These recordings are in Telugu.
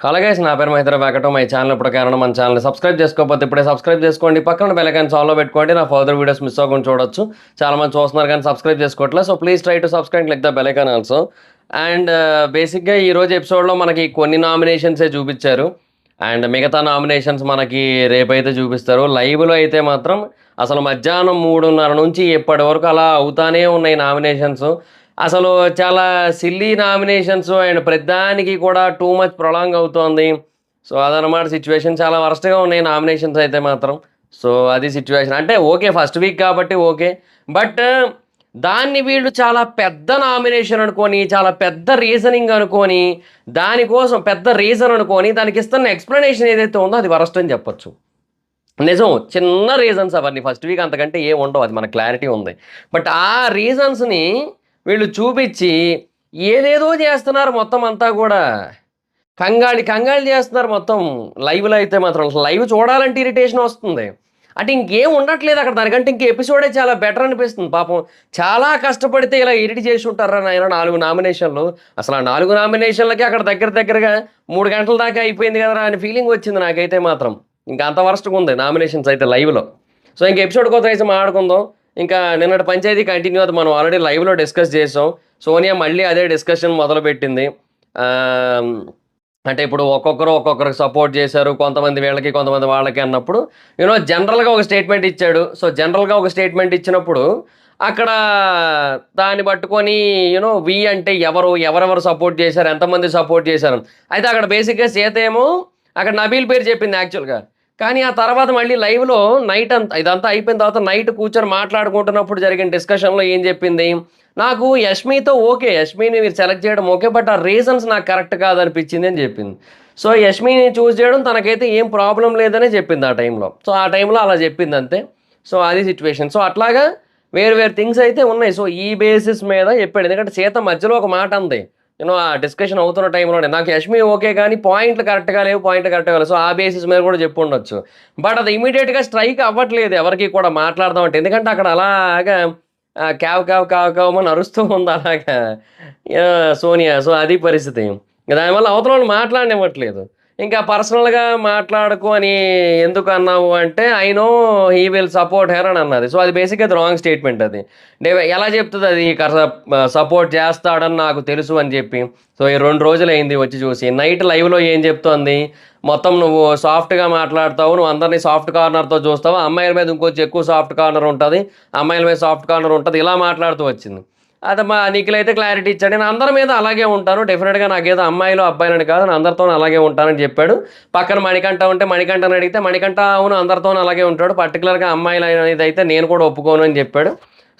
హలో గైస్, నా పేరు మహేంద్ర వెంకటం. మై ఛానల్ ఇప్పుడు కారణం మన ఛానల్ సబ్స్క్రైబ్ చేసుకోకపోతే ఇప్పుడే సబ్స్క్రైబ్ చేసుకోండి. పక్కన బెల్ ఐకాన్ ఆల్లో పెట్టుకోండి. నా ఫర్దర్ వీడియోస్ మిస్ అవ్వకుండా చూడొచ్చు. చాలా మంది చూస్తున్నారు కానీ సబ్స్క్రైబ్ చేసుకోవట్లేదు. So please try to subscribe click the bell icon also. And బేసిక్గా ఈరోజు ఎపిసోడ్లో మనకి కొన్ని నామినేషన్సే చూపించారు. అండ్ మిగతా నామినేషన్స్ మనకి రేపైతే చూపిస్తారు. లైవ్లో అయితే మాత్రం అసలు మధ్యాహ్నం 3:30 నుంచి ఇప్పటి వరకు అలా అవుతానే ఉన్నాయి నామినేషన్స్. అసలు చాలా సిల్లీ నామినేషన్స్ అండ్ ప్రతిదానికి కూడా టూ మచ్ ప్రొలాంగ్ అవుతోంది. సో అదనమాట సిచ్యువేషన్. చాలా వరస్ట్గా ఉన్నాయి నామినేషన్స్ అయితే మాత్రం. సో అది సిచ్యువేషన్. అంటే ఓకే, ఫస్ట్ వీక్ కాబట్టి ఓకే. బట్ దాన్ని వీళ్ళు చాలా పెద్ద నామినేషన్ అనుకొని, చాలా పెద్ద రీజనింగ్ అనుకొని, దానికోసం పెద్ద రీజన్ అనుకొని దానికి ఇస్తున్న ఎక్స్ప్లెనేషన్ ఏదైతే ఉందో అది వరస్ట్ అని చెప్పొచ్చు. నిజం, చిన్న రీజన్స్ అవన్నీ. ఫస్ట్ వీక్ అంతకంటే ఏం ఉండవు, అది మనకు క్లారిటీ ఉంది. బట్ ఆ రీజన్స్ని వీళ్ళు చూపించి ఏదేదో చేస్తున్నారు. మొత్తం అంతా కూడా కంగాళి కంగాళి చేస్తున్నారు మొత్తం. లైవ్లో అయితే మాత్రం లైవ్ చూడాలంటే ఇరిటేషన్ వస్తుంది. అంటే ఇంకేం ఉండట్లేదు అక్కడ. దానికంటే ఇంక ఎపిసోడే చాలా బెటర్ అనిపిస్తుంది. పాపం చాలా కష్టపడితే ఇలా ఎడిట్ చేసి ఉంటారా నాయన 4 నామినేషన్లు. అసలు ఆ 4 నామినేషన్లకి అక్కడ దగ్గరగా 3 గంటల దాకా అయిపోయింది కదరా అని ఫీలింగ్ వచ్చింది నాకైతే మాత్రం. ఇంకా అంత వరస్ట్గా ఉంది నామినేషన్స్ అయితే లైవ్లో. సో ఇంక ఎపిసోడ్ కోసం అయితే మాట్లాడుకుందాం. ఇంకా నిన్నటి పంచాయతీ కంటిన్యూ అవుతుంది. మనం ఆల్రెడీ లైవ్లో డిస్కస్ చేసాం. సోనియా మళ్ళీ అదే డిస్కషన్ మొదలుపెట్టింది. అంటే ఇప్పుడు ఒక్కొక్కరికి సపోర్ట్ చేశారు. కొంతమంది వీళ్ళకి, కొంతమంది వాళ్ళకి అన్నప్పుడు జనరల్గా ఒక స్టేట్మెంట్ ఇచ్చాడు. సో జనరల్గా ఒక స్టేట్మెంట్ ఇచ్చినప్పుడు అక్కడ దాన్ని పట్టుకొని వి అంటే ఎవరెవరు సపోర్ట్ చేశారు, ఎంతమంది సపోర్ట్ చేశారు. అయితే అక్కడ బేసిక్గా సీత ఏమో అక్కడ నబీల్ పేరు చెప్పింది యాక్చువల్గా. కానీ ఆ తర్వాత మళ్ళీ లైవ్లో నైట్ అంతా ఇదంతా అయిపోయిన తర్వాత నైట్ కూర్చొని మాట్లాడుకుంటున్నప్పుడు జరిగిన డిస్కషన్లో ఏం చెప్పింది, నాకు యష్మితో ఓకే, యష్మిని మీరు సెలెక్ట్ చేయడం ఓకే, బట్ ఆ రీజన్స్ నాకు కరెక్ట్ కాదనిపించింది అని చెప్పింది. సో యష్మిని చూస్ చేయడం తనకైతే ఏం ప్రాబ్లం లేదనే చెప్పింది ఆ టైంలో. సో ఆ టైంలో అలా చెప్పింది అంతే. సో అది సిచ్యువేషన్. సో అట్లాగా వేరు థింగ్స్ అయితే ఉన్నాయి. సో ఈ బేసిస్ మీద చెప్పాడు. ఎందుకంటే సీత మధ్యలో ఒక మాట అంది ఆ డిస్కషన్ అవుతున్న టైంలోనే, నాకు యష్మి ఓకే కానీ పాయింట్లు కరెక్ట్గా లేవు. సో ఆ బేసిస్ మీద కూడా చెప్పు ఉండొచ్చు. బట్ అది ఇమీడియట్గా స్ట్రైక్ అవ్వట్లేదు ఎవరికి కూడా మాట్లాడదామంటే. ఎందుకంటే అక్కడ అలాగా కావు అని అరుస్తూ ఉంది అలాగా సోనియా. సో అది పరిస్థితి. దానివల్ల అవతల వాళ్ళు మాట్లాడనివ్వట్లేదు. ఇంకా పర్సనల్గా మాట్లాడుకో అని ఎందుకు అన్నావు అంటే, I know he will support her అని అన్నది. సో అది బేసిక్గా అది రాంగ్ స్టేట్మెంట్. అది ఎలా చెప్తుంది అది సపోర్ట్ చేస్తాడని నాకు తెలుసు అని చెప్పి. సో ఈ 2 రోజులు అయింది వచ్చి చూసి. నైట్ లైవ్లో ఏం చెప్తోంది, మొత్తం నువ్వు సాఫ్ట్గా మాట్లాడతావు, నువ్వు అందరినీ సాఫ్ట్ కార్నర్తో చూస్తావు, అమ్మాయిల మీద ఇంకొంచెం ఎక్కువ సాఫ్ట్ కార్నర్ ఉంటుంది, అమ్మాయిల మీద సాఫ్ట్ కార్నర్ ఉంటుంది, ఇలా మాట్లాడుతూ వచ్చింది. అది మా నిఖిల్ అయితే క్లారిటీ ఇచ్చాడు, నేను అందరి మీద అలాగే ఉంటాను, డెఫినెట్గా నాకేదో అమ్మాయిలు అబ్బాయిలని కాదు, నేను అందరితో అలాగే ఉంటానని చెప్పాడు. పక్కన మణికంఠ ఉంటే మణికంఠని అడిగితే మణికంఠ అవును అందరితో అలాగే ఉంటాడు, పర్టికులర్గా అమ్మాయిలు అనేది అయితే నేను కూడా ఒప్పుకోను అని చెప్పాడు.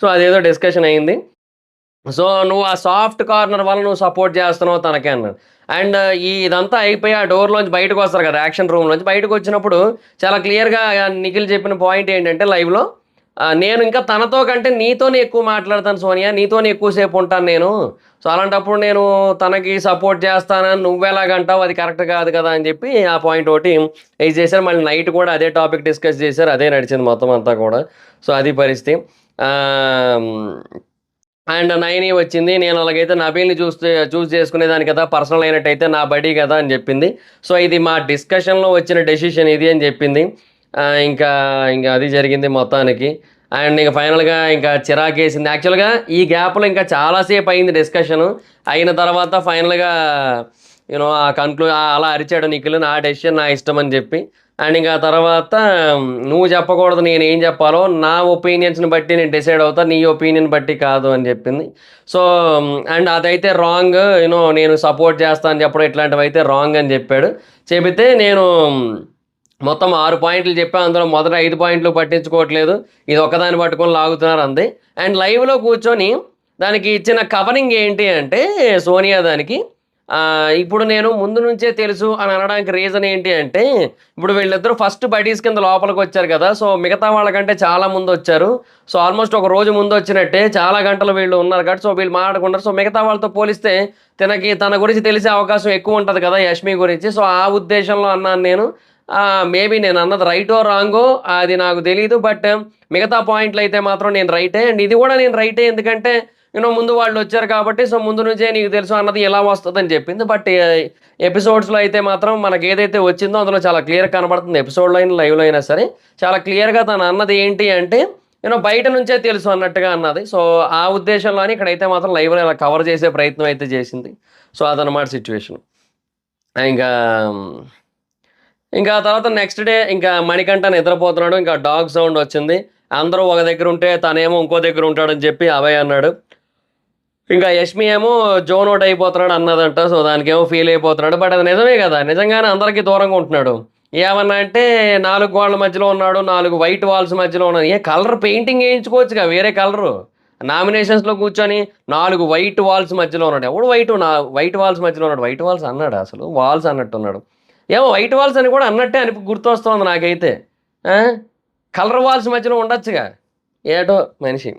సో అదేదో డిస్కషన్ అయింది. సో నువ్వు ఆ సాఫ్ట్ కార్నర్ వల్ల నువ్వు సపోర్ట్ చేస్తున్నావు తనకే అన్నాడు. అండ్ ఇదంతా అయిపోయి ఆ డోర్లోంచి బయటకు వస్తారు కదా, యాక్షన్ రూమ్లోంచి బయటకు వచ్చినప్పుడు చాలా క్లియర్గా నిఖిల్ చెప్పిన పాయింట్ ఏంటంటే లైవ్లో, నేను ఇంకా తనతో కంటే నీతోనే ఎక్కువ మాట్లాడతాను సోనియా, నీతోనే ఎక్కువసేపు ఉంటాను నేను. సో అలాంటప్పుడు నేను తనకి సపోర్ట్ చేస్తానని నువ్వెలాగంటావు, అది కరెక్ట్ కాదు కదా అని చెప్పి ఆ పాయింట్ ఒకటి ఇది చేశారు. మళ్ళీ నైట్ కూడా అదే టాపిక్ డిస్కస్ చేశారు, అదే నడిచింది మొత్తం అంతా కూడా. సో అది పరిస్థితి. అండ్ నైని వచ్చింది, నేను అలాగైతే నబీల్ని చూస్ చేసుకునేదాన్ని కదా, పర్సనల్ అయినట్టయితే నా బడీ కదా అని చెప్పింది. సో ఇది మా డిస్కషన్లో వచ్చిన డెసిషన్ ఇది అని చెప్పింది. ఇంకా ఇంకా అది జరిగింది మొత్తానికి. అండ్ ఇంకా ఫైనల్గా ఇంకా చిరాకేసింది. యాక్చువల్గా ఈ గ్యాప్లో ఇంకా చాలాసేపు అయింది డిస్కషను. అయిన తర్వాత ఫైనల్గా అలా అరిచాడు నిఖిల్, నా డెసిషన్ నా ఇష్టం అని చెప్పి. అండ్ ఇంకా తర్వాత నువ్వు చెప్పకూడదు, నేను ఏం చెప్పాలో నా ఒపీనియన్స్ని బట్టి నేను డిసైడ్ అవుతా, నీ ఒపీనియన్ బట్టి కాదు అని చెప్పింది. సో అండ్ అదైతే రాంగ్, నేను సపోర్ట్ చేస్తాను అని చెప్పడం ఇట్లాంటివి అయితే రాంగ్ అని చెప్పాడు. చెబితే నేను మొత్తం 6 పాయింట్లు చెప్పా, అందులో మొదట 5 పాయింట్లు పట్టించుకోవట్లేదు, ఇది ఒక్కదాన్ని పట్టుకొని లాగుతున్నారు అంది. అండ్ లైవ్లో కూర్చొని దానికి ఇచ్చిన కవరింగ్ ఏంటి అంటే సోనియా దానికి, ఇప్పుడు నేను ముందు నుంచే తెలుసు అని అనడానికి రీజన్ ఏంటి అంటే, ఇప్పుడు వీళ్ళిద్దరూ ఫస్ట్ బడీస్ కింద లోపలికి వచ్చారు కదా, సో మిగతా వాళ్ళకంటే చాలా ముందు వచ్చారు. సో ఆల్మోస్ట్ ఒక రోజు ముందు వచ్చినట్టే, చాలా గంటలు వీళ్ళు ఉన్నారు కాబట్టి సో వీళ్ళు మాట్లాడుకున్నారు. సో మిగతా వాళ్ళతో పోలిస్తే తన గురించి తెలిసే అవకాశం ఎక్కువ ఉంటుంది కదా యష్మి గురించి. సో ఆ ఉద్దేశంలో అన్నాను నేను. మేబీ నేను అన్నది రైటో రాంగో అది నాకు తెలీదు, బట్ మిగతా పాయింట్లు అయితే మాత్రం నేను రైటే. అండ్ ఇది కూడా నేను రైటే, ఎందుకంటే ముందు వాళ్ళు వచ్చారు కాబట్టి సో ముందు నుంచే నీకు తెలుసు అన్నది ఎలా వస్తుందని చెప్పింది. బట్ ఎపిసోడ్స్లో అయితే మాత్రం మనకి ఏదైతే వచ్చిందో అందులో చాలా క్లియర్ కనబడుతుంది. ఎపిసోడ్లో అయినా లైవ్లో అయినా సరే చాలా క్లియర్గా తను అన్నది ఏంటి అంటే బయట నుంచే తెలుసు అన్నట్టుగా అన్నది. సో ఆ ఉద్దేశంలోనే ఇక్కడైతే మాత్రం లైవ్లో ఇలా కవర్ చేసే ప్రయత్నం అయితే చేసింది. సో అదనమాట సిచ్యువేషన్. ఇంకా ఇంకా తర్వాత నెక్స్ట్ డే ఇంకా మణికంఠ నిద్రపోతున్నాడు. ఇంకా డాగ్ సౌండ్ వచ్చింది. అందరూ ఒక దగ్గర ఉంటే తనేమో ఇంకో దగ్గర ఉంటాడని చెప్పి అభయ్ అన్నాడు. ఇంకా యష్మి ఏమో జోన్ అవుట్ అయిపోతున్నాడు అన్నదంట. సో దానికేమో ఫీల్ అయిపోతున్నాడు. బట్ అది నిజమే కదా, నిజంగానే అందరికీ దూరంగా ఉంటున్నాడు. ఏమన్నా అంటే 4 గోడల మధ్యలో ఉన్నాడు, 4 వైట్ వాల్స్ మధ్యలో ఉన్నాడు. కలర్ పెయింటింగ్ వేయించుకోవచ్చుగా వేరే కలరు. నామినేషన్స్లో కూర్చొని 4 వైట్ వాల్స్ మధ్యలో ఉన్నాడు. ఎవడు వైట్ వాల్స్ మధ్యలో ఉన్నాడు? వైట్ వాల్స్ అన్నాడు, అసలు వాల్స్ అన్నట్టున్నాడు. ఏమో వైట్ వాల్స్ అని కూడా అన్నట్టే గుర్తొస్తుంది నాకైతే. కలర్ వాల్స్ మధ్యలో ఉండొచ్చుగా, ఏటో మనిషి.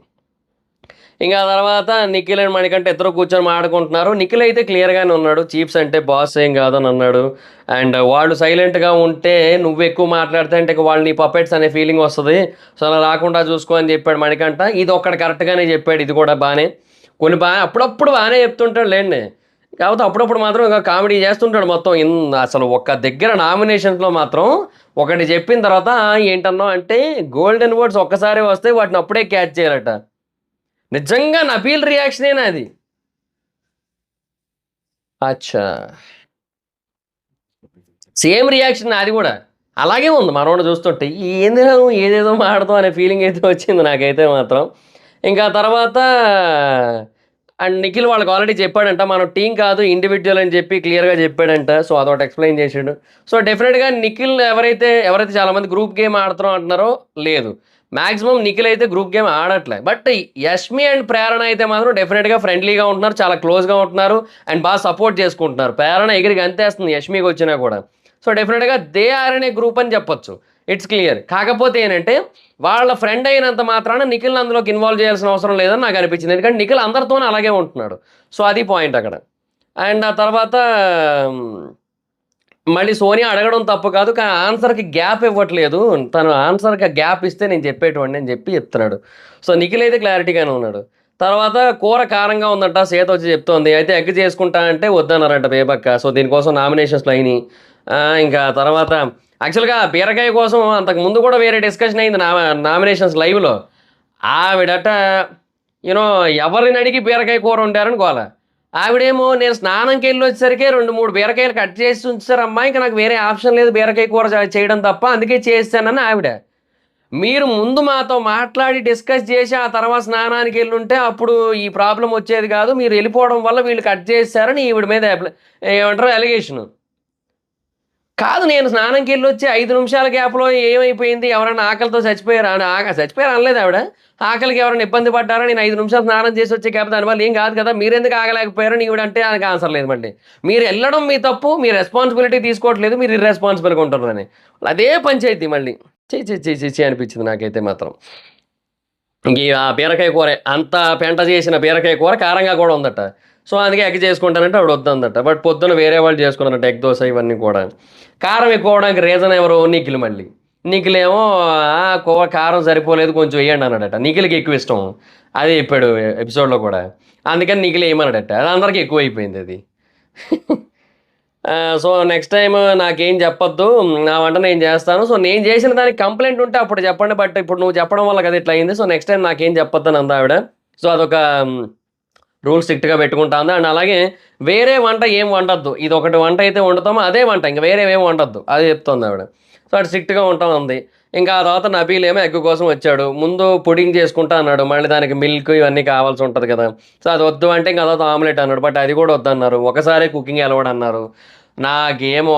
ఇంకా తర్వాత నిఖిల్ అండ్ మణికంఠ ఇద్దరు కూర్చొని మాట్లాడుకుంటున్నారు. నిఖిల్ అయితే క్లియర్గానే ఉన్నాడు, చీఫ్స్ అంటే బాస్ ఏం కాదని అన్నాడు. అండ్ వాళ్ళు సైలెంట్గా ఉంటే నువ్వు ఎక్కువ మాట్లాడితే అంటే వాళ్ళు నీ పపెట్స్ అనే ఫీలింగ్ వస్తుంది, సో అలా రాకుండా చూసుకో అని చెప్పాడు మణికంఠ. ఇది ఒక్కటి కరెక్ట్గానే చెప్పాడు, ఇది కూడా బాగానే. కొన్ని అప్పుడప్పుడు బాగానే చెప్తుంటాడు లేండి, కాకపోతే అప్పుడప్పుడు మాత్రం ఇంకా కామెడీ చేస్తుంటాడు మొత్తం. అసలు ఒక్క దగ్గర నామినేషన్స్లో మాత్రం ఒకటి చెప్పిన తర్వాత ఏంటన్నావు అంటే గోల్డెన్ వర్డ్స్ ఒక్కసారి వస్తే వాటిని అప్పుడే క్యాచ్ చేయాలట. నిజంగా నబీల్ రియాక్షనేనా అది? అచ్చా, సేమ్ రియాక్షన్ అది కూడా అలాగే ఉంది మనోడు చూస్తుంటే. ఏదేదో మాడతాం అనే ఫీలింగ్ అయితే వచ్చింది నాకైతే మాత్రం. ఇంకా తర్వాత అండ్ నిఖిల్ వాళ్ళకి ఆల్రెడీ చెప్పాడంట, మనం టీం కాదు ఇండివిజువల్ అని చెప్పి క్లియర్గా చెప్పాడంట. సో అదొకటి ఎక్స్ప్లెయిన్ చేసాడు. సో డెఫినెట్గా నిఖిల్ ఎవరైతే చాలామంది గ్రూప్ గేమ్ ఆడుతున్నాం అంటున్నారో లేదు, మ్యాక్సిమం నిఖిల్ అయితే గ్రూప్ గేమ్ ఆడట్లే. బట్ యష్మి అండ్ ప్రేరణ అయితే మాత్రం డెఫినెట్గా ఫ్రెండ్లీగా ఉంటున్నారు, చాలా క్లోజ్గా ఉంటున్నారు అండ్ బాగా సపోర్ట్ చేసుకుంటున్నారు. ప్రేరణ ఎగిరికి అంతేస్తుంది యష్మికి వచ్చినా కూడా. సో డెఫినెట్గా దే ఆర్ అనే గ్రూప్ అని చెప్పొచ్చు, ఇట్స్ క్లియర్. కాకపోతే ఏంటంటే వాళ్ళ ఫ్రెండ్ అయినంత మాత్రాన నిఖిల్ అందులోకి ఇన్వాల్వ్ చేయాల్సిన అవసరం లేదని నాకు అనిపించింది. ఎందుకంటే నిఖిల్ అందరితోనే అలాగే ఉంటున్నాడు. సో అది పాయింట్ అక్కడ. అండ్ ఆ తర్వాత మళ్ళీ సోనియా అడగడం తప్పు కాదు, కానీ ఆన్సర్కి గ్యాప్ ఇవ్వట్లేదు. తను ఆన్సర్కి గ్యాప్ ఇస్తే నేను చెప్పేటువంటి అని చెప్పి చెప్తున్నాడు. సో నిఖిల్ అయితే క్లారిటీగానే ఉన్నాడు. తర్వాత కూర కారంగా ఉందంట, సీత వచ్చి చెప్తోంది. అయితే ఎగ్ చేసుకుంటా అంటే వద్దన్నారంట బేబక్క. సో దీనికోసం నామినేషన్స్లో అయినాయి. ఇంకా తర్వాత యాక్చువల్గా బీరకాయ కోసం అంతకు ముందు కూడా వేరే డిస్కషన్ అయింది నామినేషన్స్ లైవ్లో. ఆవిడట ఎవరిని అడిగి బీరకాయ కూర వండారని గోల. ఆవిడేమో నేను స్నానంకి వెళ్ళి వచ్చేసరికి 2-3 బీరకాయలు కట్ చేసి ఉంచారమ్మా, ఇంకా నాకు వేరే ఆప్షన్ లేదు బీరకాయ కూర చేయడం తప్ప, అందుకే చేస్తానని ఆవిడ. మీరు ముందు మాతో మాట్లాడి డిస్కస్ చేసి ఆ తర్వాత స్నానానికి వెళ్ళి ఉంటే అప్పుడు ఈ ప్రాబ్లం వచ్చేది కాదు, మీరు వెళ్ళిపోవడం వల్ల వీళ్ళు కట్ చేస్తారని ఈవిడ మీద ఏమంటారు అలిగేషను. కాదు, నేను స్నానంకి వెళ్ళి వచ్చి 5 నిమిషాల గ్యాప్లో ఏమైపోయింది, ఎవరైనా ఆకలితో చచ్చిపోయారా? చచ్చిపోయారు అనలేదు ఆవిడ. ఆకలికి ఎవరైనా ఇబ్బంది పడ్డారా, నేను 5 నిమిషాలు స్నానం చేసి వచ్చే గ్యాప్ దానివల్ల ఏం కాదు కదా, మీరెందుకు ఆగలేకపోయారని ఈవిడంటే ఆయనకు ఆన్సర్ లేదు. మళ్ళీ మీరు వెళ్ళడం మీ తప్పు, మీ రెస్పాన్సిబిలిటీ తీసుకోవట్లేదు, మీరు ఇర్రెస్పాన్సిబుల్గా ఉంటారని అదే పంచాయతీ మళ్ళీ. చే అనిపించింది నాకైతే మాత్రం. ఇంక ఆ బీరకాయ కూర అంత పెంట చేసిన బీరకాయ కూర కారంగా కూడా ఉందట. సో అందుకే ఎగ్ చేసుకుంటానంటే ఆవిడ వద్దందట. బట్ పొద్దున్న వేరే వాళ్ళు చేసుకున్నారట ఎగ్ దోశ ఇవన్నీ కూడా. కారం ఎక్కువ అవడానికి రీజన్ ఎవరు? నిఖిల్. మళ్ళీ నిఖిల్ ఏమో కూర కారం సరిపోలేదు కొంచెం వేయండి అన్నాడట. నిఖిల్కి ఎక్కువ ఇష్టం, అది చెప్పాడు ఎపిసోడ్లో కూడా. అందుకని నిఖిల్ వేయమన్నాడట. అది అందరికీ ఎక్కువ అయిపోయింది అది. సో నెక్స్ట్ టైం నాకేం చెప్పొద్దు, నా వంట నేను చేస్తాను. సో నేను చేసిన దానికి కంప్లైంట్ ఉంటే అప్పుడు చెప్పండి, బట్ ఇప్పుడు నువ్వు చెప్పడం వల్ల కదా ఇట్లా అయింది. సో నెక్స్ట్ టైం నాకేం చెప్పొద్దు అని అందా ఆవిడ. సో అదొక రూల్ స్ట్రిక్ట్గా పెట్టుకుంటాను. అండ్ అలాగే వేరే వంట ఏం వండద్దు, ఇది ఒకటి వంట అయితే వండుతామో అదే వంట, ఇంకా వేరే ఏం వండద్దు అది చెప్తుంది ఆవిడ. సో అటు స్ట్రిక్ట్గా ఉంటాం అంది. ఇంకా ఆ తర్వాత నబీల్ ఏమో ఎగ్ కోసం వచ్చాడు. ముందు పుడింగ్ చేసుకుంటా అన్నాడు, మళ్ళీ దానికి మిల్క్ ఇవన్నీ కావాల్సి ఉంటుంది కదా. సో అది వద్దు అంటే ఇంకా తర్వాత ఆమ్లెట్ అన్నాడు, బట్ అది కూడా వద్దన్నారు. ఒకసారి కుకింగ్ అలవాడు అన్నారు. నాకేమో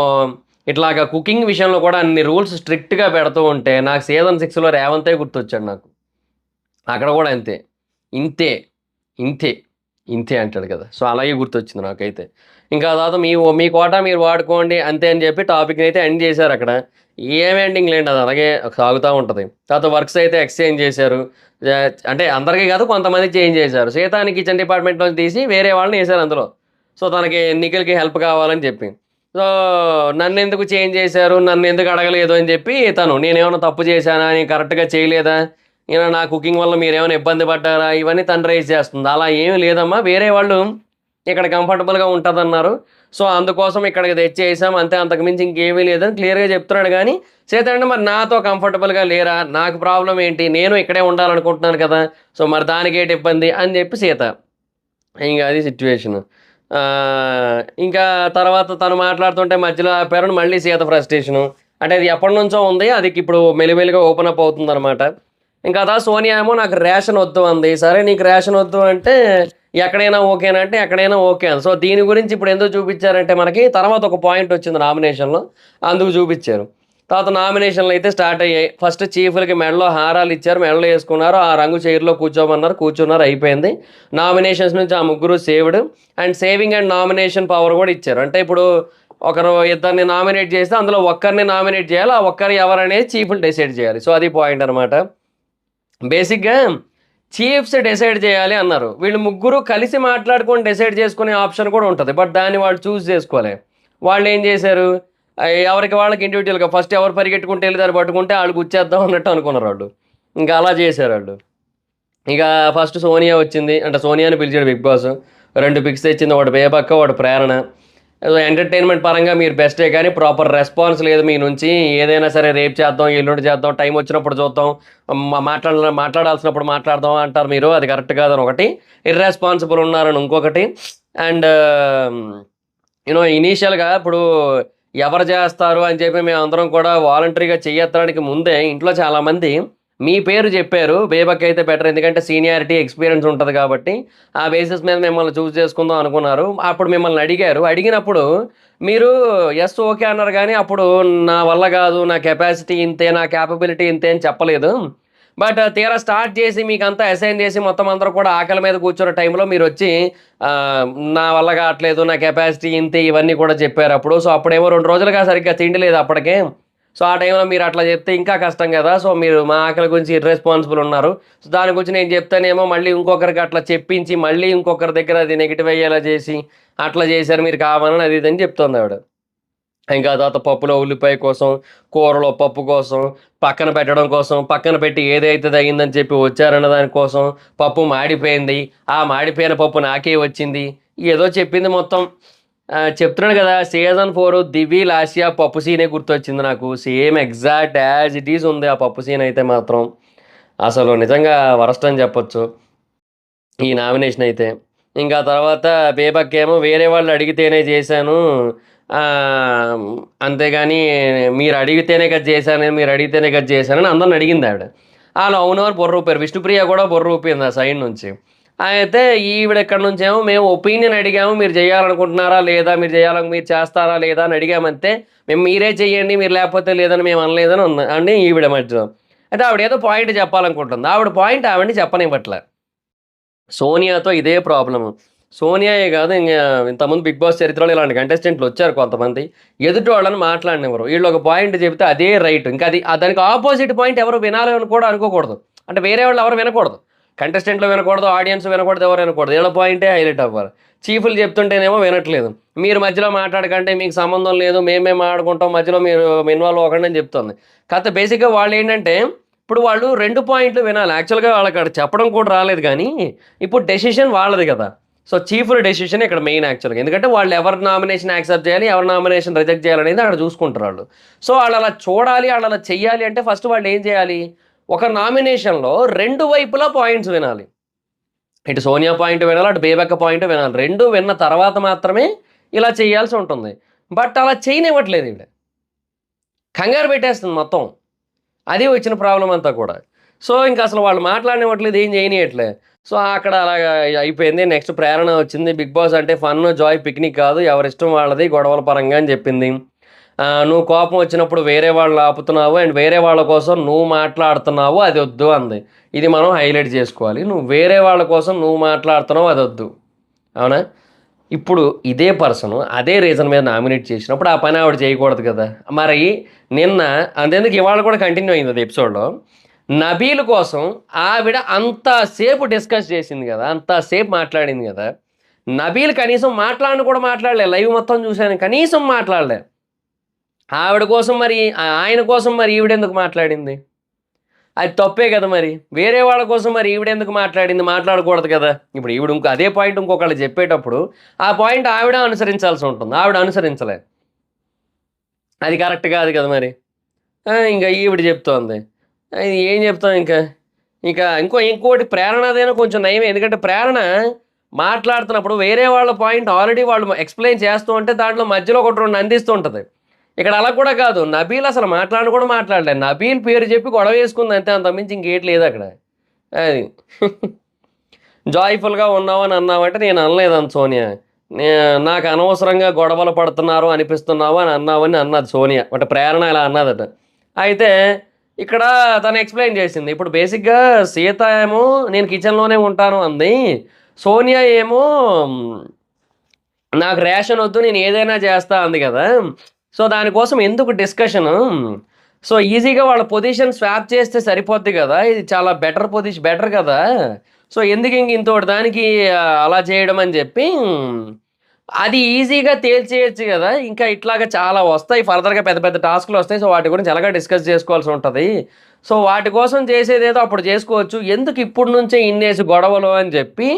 ఇట్లాగా కుకింగ్ విషయంలో కూడా అన్ని రూల్స్ స్ట్రిక్ట్గా పెడుతూ ఉంటే నాకు సీజన్ 6లో రేవంతే గుర్తొచ్చాడు నాకు. అక్కడ కూడా అంతే, ఇంతే ఇంతే ఇంతే అంటాడు కదా. సో అలాగే గుర్తొచ్చింది నాకైతే. ఇంకా తర్వాత మీ కోటా మీరు వాడుకోండి అంతే అని చెప్పి టాపిక్ని అయితే ఎండ్ చేశారు అక్కడ. ఏం ఎండింగ్ లేండి, అది అలాగే సాగుతూ ఉంటుంది. తర్వాత వర్క్స్ అయితే ఎక్స్చేంజ్ చేశారు. అంటే అందరికీ కాదు, కొంతమంది చేంజ్ చేశారు. సీతాని కిచెన్ డిపార్ట్మెంట్లో తీసి వేరే వాళ్ళని వేశారు అందులో. సో తనకి నిఖిల్కి హెల్ప్ కావాలని చెప్పి. సో నన్ను ఎందుకు చేంజ్ చేశారు, నన్ను ఎందుకు అడగలేదు అని చెప్పి తను నేనేమైనా తప్పు చేశానా, నేను కరెక్ట్గా చేయలేదా, నా కుకింగ్ వల్ల మీరేమైనా ఇబ్బంది పడ్డారా ఇవన్నీ తను రైజ్ చేస్తుంది. అలా ఏమీ లేదమ్మా, వేరే వాళ్ళు ఇక్కడ కంఫర్టబుల్గా ఉంటుందన్నారు, సో అందుకోసం ఇక్కడికి తెచ్చేసాం అంతే, అంతకు మించి ఇంకేమీ లేదని క్లియర్గా చెప్తున్నాడు. కానీ సీత అంటే మరి నాతో కంఫర్టబుల్గా లేరా, నాకు ప్రాబ్లం ఏంటి, నేను ఇక్కడే ఉండాలనుకుంటున్నాను కదా, సో మరి దానికి ఏంటి ఇబ్బంది అని చెప్పి సీత. ఇంకా అది సిచ్యువేషన్. ఇంకా తర్వాత తను మాట్లాడుతుంటే మధ్యలో ఆపారని మళ్ళీ సీత ఫ్రస్ట్రేషను. అంటే అది ఎప్పటి నుంచో ఉంది, అది ఇప్పుడు మెల్లిమెల్లిగా ఓపెన్ అప్ అవుతుందన్నమాట. ఇంకా అదా సోనియా ఏమో నాకు రేషన్ వద్దు అంది. సరే నీకు రేషన్ వద్దు అంటే ఎక్కడైనా ఓకేనా అంటే ఎక్కడైనా ఓకే అని. సో దీని గురించి ఇప్పుడు ఎందుకు చూపించారంటే మనకి తర్వాత ఒక పాయింట్ వచ్చింది నామినేషన్లో, అందుకు చూపించారు. తర్వాత నామినేషన్లు అయితే స్టార్ట్ అయ్యాయి. ఫస్ట్ చీఫ్లకి మెడలో హారాలు ఇచ్చారు, మెడలో వేసుకున్నారు, ఆ రంగు చైర్లో కూర్చోమన్నారు, కూర్చున్నారు, అయిపోయింది. నామినేషన్స్ నుంచి ఆ ముగ్గురు saved. And saving and nomination power కూడా ఇచ్చారు. అంటే ఇప్పుడు ఒకరు ఇద్దరిని నామినేట్ చేస్తే అందులో ఒక్కరిని నామినేట్ చేయాలి, ఆ ఒక్కరు ఎవరనేది చీఫ్లు డిసైడ్ చేయాలి. సో అది పాయింట్ అనమాట. బేసిక్గా చీఫ్స్ డిసైడ్ చేయాలి అన్నారు. వీళ్ళు ముగ్గురు కలిసి మాట్లాడుకొని డిసైడ్ చేసుకునే ఆప్షన్ కూడా ఉంటుంది, బట్ దాన్ని వాళ్ళు చూస్ చేసుకోవాలి. వాళ్ళు ఏం చేశారు, ఎవరికి వాళ్ళకి ఇండివిజువల్గా ఫస్ట్ ఎవరు పరిగెట్టుకుంటే వెళ్ళి దాన్ని పట్టుకుంటే వాళ్ళు గుచ్చేద్దాం అన్నట్టు అనుకున్నారు వాళ్ళు. ఇంకా అలా చేశారు వాళ్ళు. ఇక ఫస్ట్ సోనియా వచ్చింది, అంటే సోనియాని పిలిచాడు బిగ్ బాస్. 2 పిక్స్ తెచ్చింది, ఒకటి బేబక్క, ఒకటి ప్రేరణ. ఎంటర్టైన్మెంట్ పరంగా మీరు బెస్టే, కానీ ప్రాపర్ రెస్పాన్స్ లేదు మీ నుంచి. ఏదైనా సరే రేపు చేద్దాం, ఎల్లుండి చేద్దాం, టైం వచ్చినప్పుడు చూద్దాం, మాట్లాడాల్సినప్పుడు మాట్లాడదాం అంటారు మీరు, అది కరెక్ట్ కాదని ఒకటి, ఇర్రెస్పాన్సిబుల్ ఉన్నారని ఇంకొకటి. అండ్ ఇనీషియల్గా ఇప్పుడు ఎవరు చేస్తారు అని చెప్పి మేము అందరం కూడా వాలంటరీగా చేయడానికి ముందే ఇంట్లో చాలామంది మీ పేరు చెప్పారు. బేబక్ అయితే బెటర్, ఎందుకంటే సీనియారిటీ ఎక్స్పీరియన్స్ ఉంటుంది కాబట్టి ఆ బేసిస్ మీద మిమ్మల్ని చూస్ చేసుకుందాం అనుకున్నారు. అప్పుడు మిమ్మల్ని అడిగారు, అడిగినప్పుడు మీరు ఎస్ ఓకే అన్నారు, కానీ అప్పుడు నా వల్ల కాదు, నా కెపాసిటీ ఇంతే, నా క్యాపబిలిటీ ఇంతే అని చెప్పలేదు. బట్ తీరా స్టార్ట్ చేసి మీకు అంతా అసైన్ చేసి మొత్తం అందరూ కూడా ఆకలి మీద కూర్చున్న టైంలో మీరు వచ్చి నా వల్ల కావట్లేదు, నా కెపాసిటీ ఇంతే, ఇవన్నీ కూడా చెప్పారు అప్పుడు. సో అప్పుడేమో 2 రోజులుగా సరిగ్గా తిండి లేదు అప్పటికే. సో ఆ టైంలో మీరు అట్లా చెప్తే ఇంకా కష్టం కదా, సో మీరు మా ఆకలి గురించి ఇర్రెస్పాన్సిబుల్ ఉన్నారు, సో దాని గురించి నేను చెప్తానేమో మళ్ళీ ఇంకొకరికి అట్లా చెప్పించి మళ్ళీ ఇంకొకరి దగ్గర అది నెగిటివ్ అయ్యేలా చేసి అట్లా చేశారు మీరు కావాలని, అది ఇదని చెప్తుంది ఆవిడ. ఇంకా తర్వాత పప్పులో ఉల్లిపాయ కోసం, కూరలో పప్పు కోసం, పక్కన పెట్టడం కోసం, పక్కన పెట్టి ఏదైతే తగిందని చెప్పి వచ్చారన్న దానికోసం, పప్పు మాడిపోయింది, ఆ మాడిపోయిన పప్పు నాకే వచ్చింది, ఏదో చెప్పింది మొత్తం. చెప్తున్నాడు కదా, సీజన్ 4 దివి లాస్యా పప్పు సీనే గుర్తొచ్చింది నాకు. Same exact as it is ఉంది ఆ పప్పు సీన్ అయితే మాత్రం. అసలు నిజంగా వరస్ట్ అని చెప్పొచ్చు ఈ నామినేషన్ అయితే. ఇంకా తర్వాత బేబక్ ఏమో వేరే వాళ్ళు అడిగితేనే చేశాను, అంతేగాని మీరు అడిగితేనే కదా చేశాను, మీరు అడిగితేనే కదా చేశానని అందరిని అడిగింది ఆవిడ. వాళ్ళు అవునవని బొర్ర ఊపారు, విష్ణుప్రియ కూడా బొర్ర ఊపింది ఆ సైడ్ నుంచి. అయితే ఈవిడ ఇక్కడ నుంచి ఏమో మేము ఒపీనియన్ అడిగాము, మీరు చేయాలనుకుంటున్నారా లేదా, మీరు చేస్తారా లేదా అని అడిగామంతే, మేము మీరే చెయ్యండి, మీరు లేకపోతే లేదని మేము అనలేదని అని ఈవిడ మధ్యలో. అయితే ఆవిడ ఏదో పాయింట్ చెప్పాలనుకుంటుంది, ఆవిడ పాయింట్ ఆవిడని చెప్పనివ్వట్లే. సోనియాతో ఇదే ప్రాబ్లము. సోనియాయే కాదు, ఇంకా ఇంతకుముందు బిగ్ బాస్ చరిత్రలో ఇలాంటి కంటెస్టెంట్లు వచ్చారు కొంతమంది, ఎదుటి వాళ్ళని మాట్లాడినవారు. వీళ్ళు ఒక పాయింట్ చెబితే అదే రైట్, ఇంకా అది దానికి ఆపోజిట్ పాయింట్ ఎవరు వినాలని కూడా అనుకోకూడదు. అంటే వేరే వాళ్ళు ఎవరు వినకూడదు, కంటెస్టెంట్లు వినకూడదు, ఆడియన్స్ వినకూడదు, ఎవరు వినకూడదు, వీళ్ళ పాయింటే హైలైట్ అవ్వాలి. చీఫ్లు చెప్తుంటేనేమో వినట్లేదు, మీరు మధ్యలో మాట్లాడకంటే మీకు సంబంధం లేదు, మేమే మాట్లాడుకుంటాం, మధ్యలో మీరు ఇన్వాల్వ్ అవ్వకండి అని చెప్తుంది. కాకపోతే బేసిక్గా వాళ్ళు ఏంటంటే ఇప్పుడు వాళ్ళు 2 పాయింట్లు వినాలి. యాక్చువల్గా వాళ్ళకి అక్కడ చెప్పడం కూడా రాలేదు, కానీ ఇప్పుడు డెసిషన్ వాళ్ళది కదా. సో చీఫ్ డెసిషన్ ఇక్కడ మెయిన్ యాక్చువల్గా, ఎందుకంటే వాళ్ళు ఎవరి నామినేషన్ యాక్సెప్ట్ చేయాలి, ఎవరి నామినేషన్ రిజెక్ట్ చేయాలనేది అక్కడ చూసుకుంటారు వాళ్ళు. సో వాళ్ళు అలా చూడాలి, వాళ్ళు అలా చెయ్యాలి అంటే ఫస్ట్ వాళ్ళు ఏం చేయాలి, ఒక నామినేషన్లో 2 వైపులా పాయింట్స్ వినాలి. ఇటు సోనియా పాయింట్ వినాలి, అటు బేబక్క పాయింట్ వినాలి. 2 విన్న తర్వాత మాత్రమే ఇలా చేయాల్సి ఉంటుంది. బట్ అలా చేయనివ్వట్లేదు ఈవిడ, కంగారు పెట్టేస్తుంది మొత్తం. అది వచ్చిన ప్రాబ్లం అంతా కూడా. సో ఇంకా అసలు వాళ్ళు మాట్లాడనివ్వట్లేదు, ఏం చేయనియట్లే. సో అక్కడ అలాగా అయిపోయింది. నెక్స్ట్ ప్రేరణ వచ్చింది. బిగ్ బాస్ అంటే ఫన్, జాయ్, పిక్నిక్ కాదు, ఎవరిష్టం వాళ్ళది, గొడవల పరంగా అని చెప్పింది. నువ్వు కోపం వచ్చినప్పుడు వేరే వాళ్ళు ఆపుతున్నావు అండ్ వేరే వాళ్ళ కోసం నువ్వు మాట్లాడుతున్నావు, అది వద్దు అంది. ఇది మనం హైలైట్ చేసుకోవాలి, నువ్వు వేరే వాళ్ళ కోసం నువ్వు మాట్లాడుతున్నావు, అది వద్దు. అవునా? ఇప్పుడు ఇదే పర్సన్ అదే రీజన్ మీద నామినేట్ చేసినప్పుడు ఆ పని ఆవిడ చేయకూడదు కదా. మరి నిన్న అంతేందుకు ఇవాళ కూడా కంటిన్యూ అయింది అది ఎపిసోడ్లో. నబీల్ కోసం ఆవిడ అంతసేపు డిస్కస్ చేసింది కదా, అంతసేపు మాట్లాడింది కదా. నబీల్ కనీసం మాట్లాడను కూడా మాట్లాడలే, లైవ్ మొత్తం చూశాను, కనీసం మాట్లాడలే. ఆవిడ కోసం మరి ఆయన కోసం మరి ఈవిడెందుకు మాట్లాడింది? అది తప్పే కదా మరి. వేరే వాళ్ళ కోసం మరి ఈవిడెందుకు మాట్లాడింది? మాట్లాడకూడదు కదా. ఇప్పుడు ఈవిడ అదే పాయింట్ ఇంకొకళ్ళు చెప్పేటప్పుడు ఆ పాయింట్ ఆవిడ అనుసరించాల్సి ఉంటుంది. ఆవిడ అనుసరించలే. అది కరెక్ట్ కాదు కదా మరి. ఇంకా ఈవిడ చెప్తోంది. ఏం చెప్తాం ఇంకా. ఇంకా ఇంకోటి ప్రేరణదైనా కొంచెం నయమే. ఎందుకంటే ప్రేరణ మాట్లాడుతున్నప్పుడు వేరే వాళ్ళ పాయింట్ ఆల్రెడీ వాళ్ళు ఎక్స్ప్లెయిన్ చేస్తూ ఉంటే దాంట్లో మధ్యలో ఒకటి రెండు అందిస్తూ ఉంటుంది. ఇక్కడ అలా కూడా కాదు. నబీల్ అసలు కూడా మాట్లాడలేదు. నబీల్ పేరు చెప్పి గొడవ వేసుకుంది అంతే, అంతమించి ఇంకేటి లేదు అక్కడ. అది జాయ్ఫుల్గా ఉన్నావని అన్నావంటే నేను అనలేదంత సోనియా. నాకు అనవసరంగా గొడవలు పడుతున్నారు అనిపిస్తున్నావు అని అన్నావని అన్నది సోనియా. అంటే ప్రేరణ ఇలా అన్నదట. అయితే ఇక్కడ తను ఎక్స్ప్లెయిన్ చేసింది. ఇప్పుడు బేసిక్గా సీత ఏమో నేను కిచెన్లోనే ఉంటాను అంది. సోనియా ఏమో నాకు రేషన్ వద్దు నేను ఏదైనా చేస్తా అంది కదా. సో దానికోసం ఎందుకు డిస్కషను? సో ఈజీగా వాళ్ళ పొజిషన్ స్వాప్ చేస్తే సరిపోద్ది కదా. ఇది చాలా బెటర్ కదా. సో ఎందుకు ఇంతోటి దానికి అలా చేయడం అని చెప్పి అది ఈజీగా తేల్చేయచ్చు కదా. ఇంకా ఇట్లాగా చాలా వస్తాయి ఫర్దర్గా, పెద్ద పెద్ద టాస్క్లు వస్తాయి. సో వాటి గురించి ఎలాగ డిస్కస్ చేసుకోవాల్సి ఉంటుంది. సో వాటి కోసం చేసేదేదో అప్పుడు చేసుకోవచ్చు, ఎందుకు ఇప్పుడు నుంచే ఇన్నేసి గొడవలు అని చెప్పి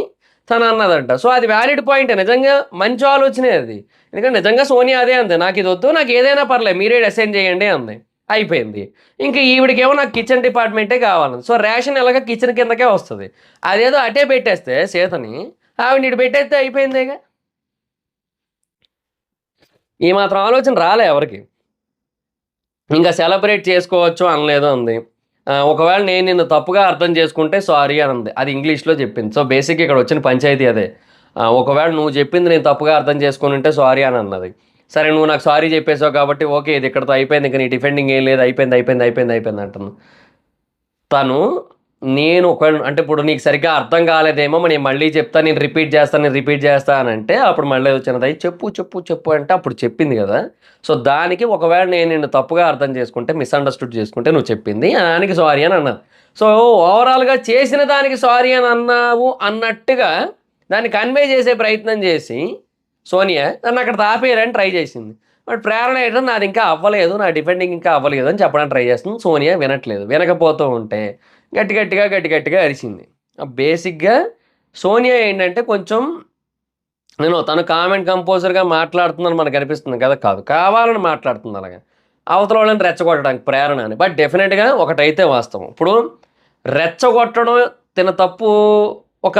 తను అన్నదంట. సో అది వ్యాలిడ్ పాయింటే, నిజంగా మంచి ఆలోచనే అది. ఎందుకంటే నిజంగా సోనియా అదే అంది, నాకు ఇది వద్దు, నాకు ఏదైనా పర్లేదు మీరే అసైన్ చేయండి అంది. అయిపోయింది. ఇంకా ఈవిడికేమో నాకు కిచెన్ డిపార్ట్మెంటే కావాలి. సో రేషన్ ఎలాగ కిచెన్ కిందకే వస్తుంది. అదేదో అటే పెట్టేస్తే సీతని, ఆవిడ ఇటు పెట్టేస్తే అయిపోయిందేగా. ఈ మాత్రం ఆలోచన రాలే ఎవరికి. ఇంకా సెలబ్రేట్ చేసుకోవచ్చు అనలేదు అంది. ఒకవేళ నేను నిన్ను తప్పుగా అర్థం చేసుకుంటే సారీ అని అంది. అది ఇంగ్లీష్లో చెప్పింది. సో బేసిక్ ఇక్కడ వచ్చిన పంచాయతీ అదే. ఒకవేళ నువ్వు చెప్పింది నేను తప్పుగా అర్థం చేసుకుని ఉంటే సారీ అని అన్నది. సరే నువ్వు నాకు సారీ చెప్పేసావు కాబట్టి ఓకే, ఇది ఇక్కడతో అయిపోయింది, ఇంకా నీ డిఫెండింగ్ ఏం లేదు, అయిపోయింది అంటున్నాను. తను నేను ఒకవేళ అంటే ఇప్పుడు నీకు సరిగ్గా అర్థం కాలేదేమో, నేను మళ్ళీ చెప్తా, నేను రిపీట్ చేస్తా అని అంటే అప్పుడు మళ్ళీ వచ్చినది చెప్పు అంటే అప్పుడు చెప్పింది కదా. సో దానికి ఒకవేళ నేను నిన్ను తప్పుగా అర్థం చేసుకుంటే, మిస్అండర్స్టూడ్ చేసుకుంటే నువ్వు చెప్పింది దానికి సారీ అని అన్నావు. సో ఓవరాల్గా చేసిన దానికి సారీ అని అన్నావు అన్నట్టుగా దాన్ని కన్వే చేసే ప్రయత్నం చేసి సోనియా నన్ను అక్కడ ఆపేయాలని ట్రై చేసింది. బట్ ప్రేరణ ఏంటంటే నాది ఇంకా అవ్వలేదు, నా డిఫెండింగ్ ఇంకా అవ్వలేదు అని చెప్పడానికి ట్రై చేస్తుంది. సోనియా వినట్లేదు. వినకపోతూ ఉంటే గట్టిగా అరిచింది. బేసిక్గా సోనియా ఏంటంటే కొంచెం తను కామెంట్ కంపోజర్గా మాట్లాడుతుందని మనకు అనిపిస్తుంది కదా, కాదు, కావాలని మాట్లాడుతుంది అలాగా అవతల వాళ్ళని రెచ్చగొట్టడానికి ప్రేరణ అని. బట్ డెఫినెట్గా ఒకటైతే వాస్తవం, ఇప్పుడు రెచ్చగొట్టడం తిన తప్పు ఒక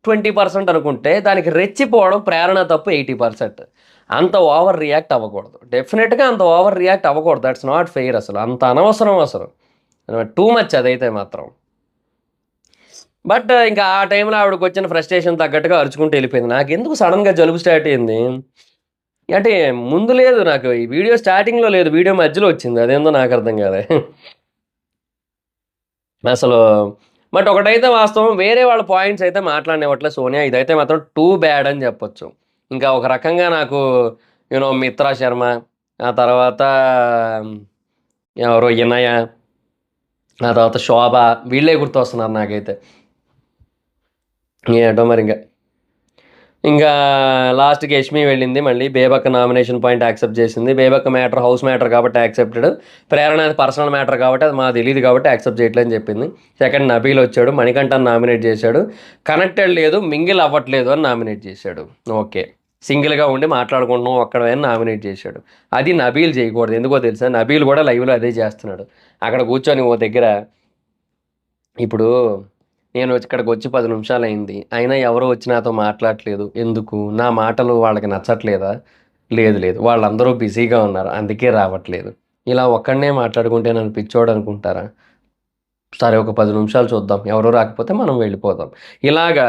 20% అనుకుంటే దానికి రెచ్చిపోవడం ప్రేరణ తప్పు 80%. అంత ఓవర్ రియాక్ట్ అవ్వకూడదు. డెఫినెట్గా అంత ఓవర్ రియాక్ట్ అవ్వకూడదు. That's not fair. అసలు అంత అనవసరం, అసలు టూ మచ్ అదైతే మాత్రం. బట్ ఇంకా ఆ టైంలో ఆవిడకి వచ్చిన ఫ్రస్ట్రేషన్ తగ్గట్టుగా అరుచుకుంటూ వెళ్ళిపోయింది. నాకు ఎందుకు సడన్గా జలుబు స్టార్ట్ అయింది అంటే ముందు లేదు, నాకు ఈ వీడియో స్టార్టింగ్లో లేదు, వీడియో మధ్యలో వచ్చింది. అదేందో నాకు అర్థం కాదే అసలు. బట్ ఒకటైతే వాస్తవం, వేరే వాళ్ళ పాయింట్స్ అయితే మాట్లాడినవట్లే సోనియా. ఇదైతే మాత్రం టూ బ్యాడ్ అని చెప్పొచ్చు. ఇంకా ఒక రకంగా నాకు మిత్రా శర్మ, ఆ తర్వాత ఎవరో ఇనయ, ఆ తర్వాత శోభ, వీళ్ళే గుర్తొస్తున్నారు నాకైతే. ఏంటో మరి ఇంకా లాస్ట్కి యష్మి వెళ్ళింది. మళ్ళీ బేబక్క నామినేషన్ పాయింట్ యాక్సెప్ట్ చేసింది. బేబక్క మ్యాటర్ హౌస్ మ్యాటర్ కాబట్టి యాక్సెప్టెడ్, ప్రేరణ పర్సనల్ మ్యాటర్ కాబట్టి అది మాకు తెలియదు కాబట్టి యాక్సెప్ట్ చేయట్లేదని చెప్పింది. సెకండ్ నబీల్ వచ్చాడు, మణికంఠని నామినేట్ చేశాడు. కనెక్టెడ్ లేదు, మింగిల్ అవ్వట్లేదు అని నామినేట్ చేశాడు. ఓకే, సింగిల్గా ఉండి మాట్లాడుకుంటున్నాం అక్కడ అని నామినేట్ చేశాడు. అది నబీల్ చేయకూడదు. ఎందుకో తెలుసా, నబీల్ కూడా లైవ్లో అదే చేస్తున్నాడు. అక్కడ కూర్చొని ఓ దగ్గర, ఇప్పుడు నేను ఇక్కడికి వచ్చి 10 నిమిషాలు అయింది, అయినా ఎవరో వచ్చి నాతో మాట్లాడట్లేదు ఎందుకు? నా మాటలు వాళ్ళకి నచ్చట్లేదా? లేదు, వాళ్ళందరూ బిజీగా ఉన్నారు అందుకే రావట్లేదు. ఇలా ఒక్కడనే మాట్లాడుకుంటే నన్ను పిచ్చోడు అనుకుంటారా? సరే ఒక 10 నిమిషాలు చూద్దాం, ఎవరో రాకపోతే మనం వెళ్ళిపోదాం. ఇలాగా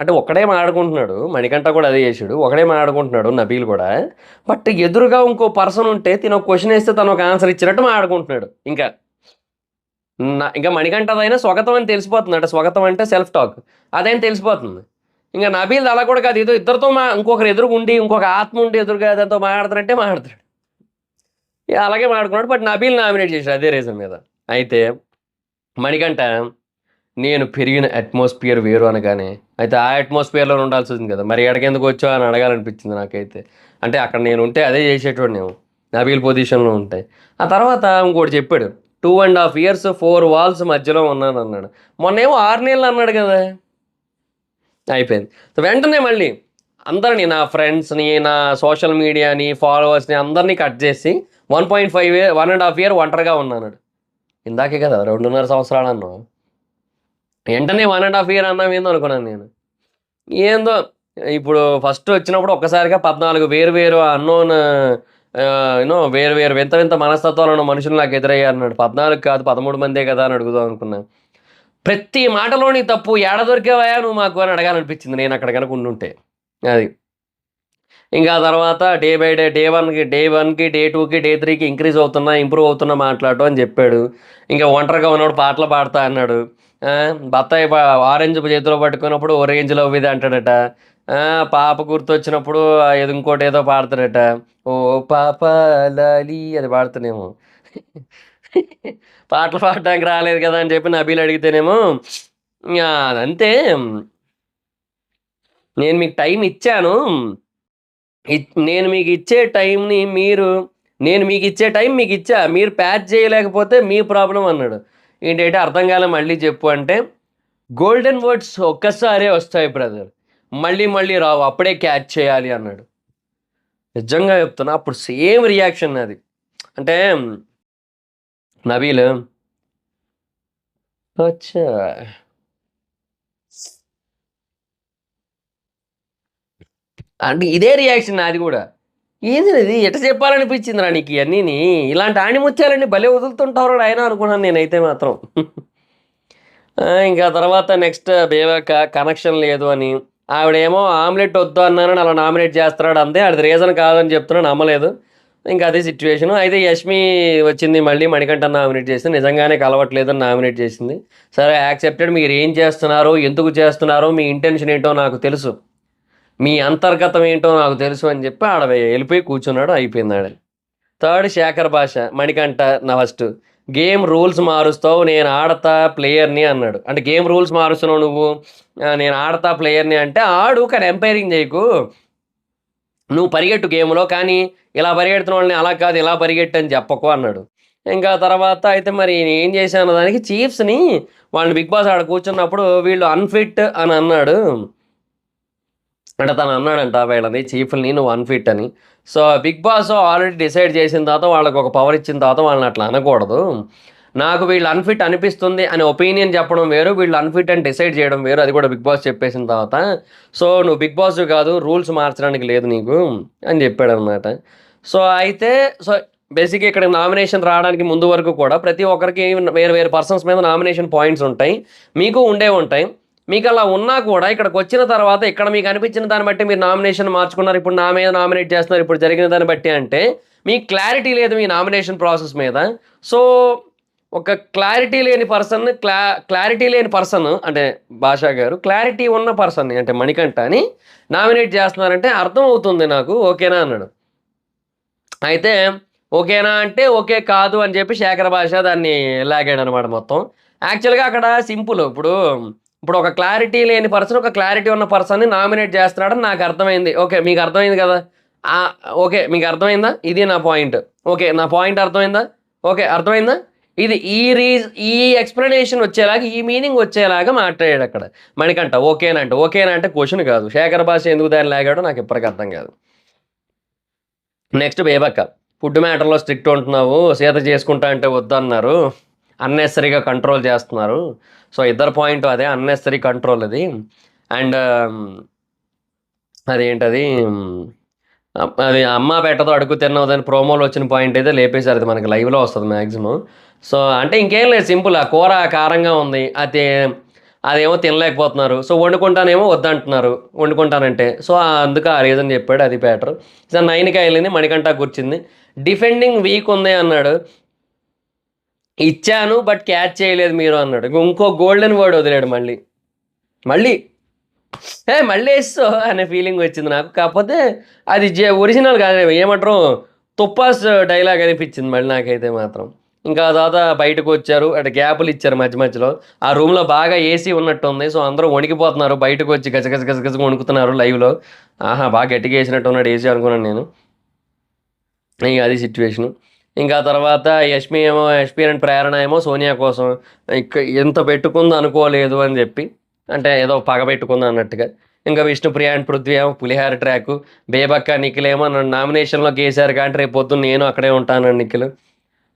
అంటే ఒక్కడే మాట్లాడుకుంటున్నాడు. మణికంఠ కూడా అదే చేసాడు, ఒకడే మాట్లాడుకుంటున్నాడు నబీల్ కూడా. బట్ ఎదురుగా ఇంకో పర్సన్ ఉంటే తిన ఒక క్వశ్చన్ వేస్తే తను ఒక ఆన్సర్ ఇచ్చినట్టు మాట్లాడుకుంటున్నాడు. ఇంకా మణికంఠదైనా స్వాగతం అని తెలిసిపోతుంది. అంటే స్వాగతం అంటే సెల్ఫ్ టాక్, అదైనా తెలిసిపోతుంది. ఇంకా నబీల్ అలా కూడా కాదు, ఏదో ఇద్దరితో ఇంకొకరు ఎదురుగుండి, ఇంకొక ఆత్మ ఉండి ఎదురుగా దాంతో మాట్లాడుతారంటే మాట్లాడతాడు. అలాగే మాట్లాడుకున్నాడు. బట్ నబీల్ నామినేట్ చేశాడు అదే రీజన్ మీద. అయితే మణికంఠ నేను పెరిగిన అట్మాస్ఫియర్ వేరు అనగానే, అయితే ఆ అట్మాస్ఫియర్లో ఉండాల్సి వచ్చింది కదా, మరి ఎక్కడికెందుకు వచ్చావు అని అడగాలనిపించింది నాకైతే. అంటే అక్కడ నేను ఉంటే అదే చేసేటోడు నేను, నబీల్ పొజిషన్లో ఉంటే. ఆ తర్వాత ఇంకోటి చెప్పాడు, 2.5 years 4 walls మధ్యలో ఉన్నాను అన్నాడు. మొన్నేమో 6 నెలలు అన్నాడు కదా! అయిపోయింది. సో, వెంటనే మళ్ళీ అందరిని నా ఫ్రెండ్స్‌ని, నా సోషల్ మీడియాని, ఫాలోవర్స్‌ని అందరిని కట్ చేసి 1.5 ఇయర్ ఒంటరిగా ఉన్నానన్నాడు. ఇందాకే కదా 2.5 సంవత్సరాలు అన్నావు. వెంటనే 1.5 ఇయర్ అన్నావేందో అనుకున్నాను నేను. ఏందో ఇప్పుడు ఫస్ట్ వచ్చినప్పుడు ఒక్కసారిగా 14 వేరు వేరు అన్నోన్ వేరు వేరు వింత వింత మనస్తత్వాలు ఉన్న మనుషులు నాకు ఎదురయ్యారన్నాడు. 14 కాదు 13 మందే కదా అని అడుగుదాం అనుకున్నా. ప్రతి మాటలోని తప్పు ఏడ దొరికావయ్యా నువ్వు మాకు అని అడగాలనిపించింది నేను అక్కడ కనుక ఉండుంటే. అది. ఇంకా ఆ తర్వాత డే బై డే డే 1కి, డే 2కి, డే 3కి ఇంప్రూవ్ అవుతున్నా మాట్లాడటం అని చెప్పాడు. ఇంకా ఒంటరిగా ఉన్నప్పుడు పాటలు పాడతా అన్నాడు. బత్తాయి ఆరెంజ్ చేతిలో పట్టుకున్నప్పుడు ఓ రేంజ్‌లో ఇది అంటాడట. పాప గుర్తొచ్చినప్పుడు ఏదో ఇంకోటి ఏదో పాడతాడట. ఓ పాప లాలి అది పాడుతానేమో. పాటలు పాడడానికి రాలేదు కదా అని చెప్పి నబీల్ అడిగితేనేమో అంతే. నేను మీకు టైం ఇచ్చాను. నేను మీకిచ్చే టైంని నేను మీకిచ్చే టైం మీకిచ్చా. మీరు ప్యాచ్ చేయలేకపోతే మీ ప్రాబ్లమ్ అన్నాడు. ఏంటంటే అర్థం కాలే మళ్ళీ చెప్పు అంటే, గోల్డెన్ వర్డ్స్ ఒక్కసారే వస్తాయి బ్రదర్. మళ్ళీ మళ్ళీ రావు. అప్పుడే క్యాచ్ చేయాలి అన్నాడు. నిజంగా చెప్తున్నా అప్పుడు సేమ్ రియాక్షన్ నాది. అంటే నబీల్ అచ్చా! అంటే ఇదే రియాక్షన్ నాది గూడా. ఏందిది ఎట్ట చెప్పాలనిపించిందిరా నీకు ఇయన్నీని? ఇలాంటి ఆణిముత్యాలన్నీ భలే వదులుతుంటావురా నాయనా అనుకున్నాను నేనైతే మాత్రం. ఇంకా తర్వాత నెక్స్ట్ బేవక కనెక్షన్ లేదు అని. ఆవిడేమో ఆమ్లెట్ వద్దు అన్నానని అలా నామినేట్ చేస్తున్నాడు అంతే. అది రీజన్ కాదని చెప్తున్నాడు నమ్మలేదు. ఇంకా అదే సిట్యుయేషను. అయితే యష్మి వచ్చింది మళ్ళీ మణికంఠని నామినేట్ చేసింది. నిజంగానే కలవట్లేదని నామినేట్ చేసింది. సరే యాక్సెప్టెడ్. మీరేం చేస్తున్నారో, ఎందుకు చేస్తున్నారో, మీ ఇంటెన్షన్ ఏంటో నాకు తెలుసు. మీ అంతర్గతం ఏంటో నాకు తెలుసు అని చెప్పి ఆడ వెళ్ళిపోయి కూర్చున్నాడు. అయిపోయింది ఆడ. థర్డ్ శేఖర్ భాష మణికంఠ నా ఫస్ట్ గేమ్ రూల్స్ మారుస్తావు నేను ఆడతా ప్లేయర్ని అన్నాడు. అంటే గేమ్ రూల్స్ మారుస్తున్నావు నువ్వు, నేను ఆడతా ప్లేయర్ని అంటే ఆడు కానీ ఎంపైరింగ్ చేయకు, నువ్వు పరిగెట్టు గేమ్లో కానీ ఇలా పరిగెడుతున్న వాళ్ళని అలా కాదు ఇలా పరిగెట్టు అని చెప్పకు అన్నాడు. ఇంకా తర్వాత అయితే మరి ఏం చేశాను దానికి చీఫ్స్ని వాళ్ళని బిగ్ బాస్ ఆడ కూర్చున్నప్పుడు వీళ్ళు అన్ఫిట్ అని అన్నాడు. అంటే తను అన్నాడంట వీళ్ళని చీఫ్‌ని నువ్వు అన్‌ఫిట్ అని. So, big boss already decide చేసిన తర్వాత వాళ్ళకి ఒక పవర్ ఇచ్చిన తర్వాత వాళ్ళని అట్లా అనకూడదు. నాకు వీళ్ళు అన్‌ఫిట్ అనిపిస్తుంది అని ఒపీనియన్ చెప్పడం వేరు. వీళ్ళు అన్‌ఫిట్ అని డిసైడ్ చేయడం వేరు. అది కూడా బిగ్ బాస్ చెప్పేసిన తర్వాత. సో, నువ్వు బిగ్ బాస్‌వి కాదు రూల్స్ మార్చడానికి లేదు నీకు అని చెప్పాడనమాట. సో, అయితే బేసిక్‌గా ఇక్కడ నామినేషన్ రావడానికి ముందు వరకు కూడా ప్రతి ఒక్కరికి వేరు వేరు పర్సన్స్ మీద నామినేషన్ పాయింట్స్ ఉంటాయి. మీకు ఉండే ఉంటాయి. మీకు అలా ఉన్నా కూడా ఇక్కడికొచ్చిన తర్వాత ఇక్కడ మీకు అనిపించిన దాన్ని బట్టి మీరు నామినేషన్ మార్చుకున్నారు. ఇప్పుడు నా మీద నామినేట్ చేస్తున్నారు ఇప్పుడు జరిగిన దాన్ని బట్టి అంటే, మీకు క్లారిటీ లేదు మీ నామినేషన్ ప్రాసెస్ మీద. సో, ఒక క్లారిటీ లేని పర్సన్ అంటే భాషా గారు క్లారిటీ ఉన్న పర్సన్‌ని అంటే మణికంఠని నామినేట్ చేస్తున్నారంటే అర్థం అవుతుంది నాకు. ఓకేనా అన్నాడు. అయితే ఓకేనా అంటే ఓకే కాదు అని చెప్పి శేఖర్ భాష దాన్ని లాగాడనమాట మొత్తం. యాక్చువల్‌గా అక్కడ సింపుల్. ఇప్పుడు ఒక క్లారిటీ లేని పర్సన్, ఒక క్లారిటీ ఉన్న పర్సన్‌ని నామినేట్ చేస్తున్నాడని నాకు అర్థమైంది. ఓకే. మీకు అర్థమైంది కదా! ఓకే. మీకు అర్థమైందా? ఇది నా పాయింట్. ఓకే. నా పాయింట్ అర్థమైందా? ఓకే. అర్థమైందా? ఇది ఈ ఎక్స్‌ప్లనేషన్ వచ్చేలాగా, ఈ మీనింగ్ వచ్చేలాగా మాట్లాడాడక్కడ మణికంఠ. ఓకేనా అంటే క్వెషన్ కాదు. శేఖర్ భాష ఎందుకు దాన్ని లాగాడో నాకు ఇప్పటికి అర్థం కాదు. నెక్స్ట్ బేబక్క. ఫుడ్ మ్యాటర్‌లో స్ట్రిక్ట్ ఉంటున్నావు. సీత చేసుకుంటా అంటే వద్దన్నారు. అన్నెసెసరీగా కంట్రోల్ చేస్తున్నారు. సో, ఇద్దరి పాయింట్ అదే అన్నెసెసరీ కంట్రోల్ అది. అండ్ అదేంటది అది అమ్మ పెట్టదో అడుగు తిన్నావు ప్రోమోలో వచ్చిన పాయింట్ అయితే లేపేశారు. అది మనకి లైవ్‌లో వస్తది మాక్సిమం. సో, అంటే ఇంకేం లేదు సింపుల్. ఆ కూర కారంగా ఉంది. అదేమో తినలేకపోతున్నారు. సో, వండుకుంటానేమో వద్దంటున్నారు. వండుకుంటానంటే. సో, అందుకు ఆ రీజన్ చెప్పాడు. అది మ్యాటర్. సో, 9కి ఎళ్ళింది. మణికంఠ కూర్చుంది. డిఫెండింగ్ వీక్ ఉంది అన్నాడు. ఇచ్చాను బట్ క్యాచ్ చేయలేదు మీరు అన్నాడు. ఇంకో గోల్డెన్ వర్డ్ వదిలాడు మళ్ళీ. మళ్ళీ ఏసేసావు అనే ఫీలింగ్ వచ్చింది నాకు. కాకపోతే అది ఒరిజినల్ కాదు. ఏమంటారు తుప్పాస్ డైలాగ్ అనిపించింది మళ్ళీ నాకైతే మాత్రం. ఇంకా తర్వాత బయటకొచ్చారు. అంటే గ్యాపులు ఇచ్చారు మధ్య మధ్యలో. ఆ రూమ్‌లో బాగా ఏసీ ఉన్నట్టుంది. సో, అందరూ వణికిపోతున్నారు. బయటకొచ్చి గజ వణుకుతున్నారు లైవ్‌లో. ఆహా! బాగా గట్టిగా ఏసినట్టున్నాడు ఏసీ అనుకున్నాను నేను. ఇక అది సిట్యుయేషను. ఇంకా తర్వాత యష్మి అండ్ ప్రేరణ ఏమో సోనియా కోసం ఎంత పెట్టుకుంది అనుకోలేదు అని చెప్పి, అంటే ఏదో పగ పెట్టుకుంది అన్నట్టుగా. ఇంకా విష్ణుప్రియ అండ్ పృథ్వీ ఏమో పులిహార ట్రాక్, బేబక్క నిఖిల్ ఏమో నన్ను నామినేషన్లోకి వేశారు కానీ రేపు పొద్దున్న నేను అక్కడే ఉంటానని నిఖిల్.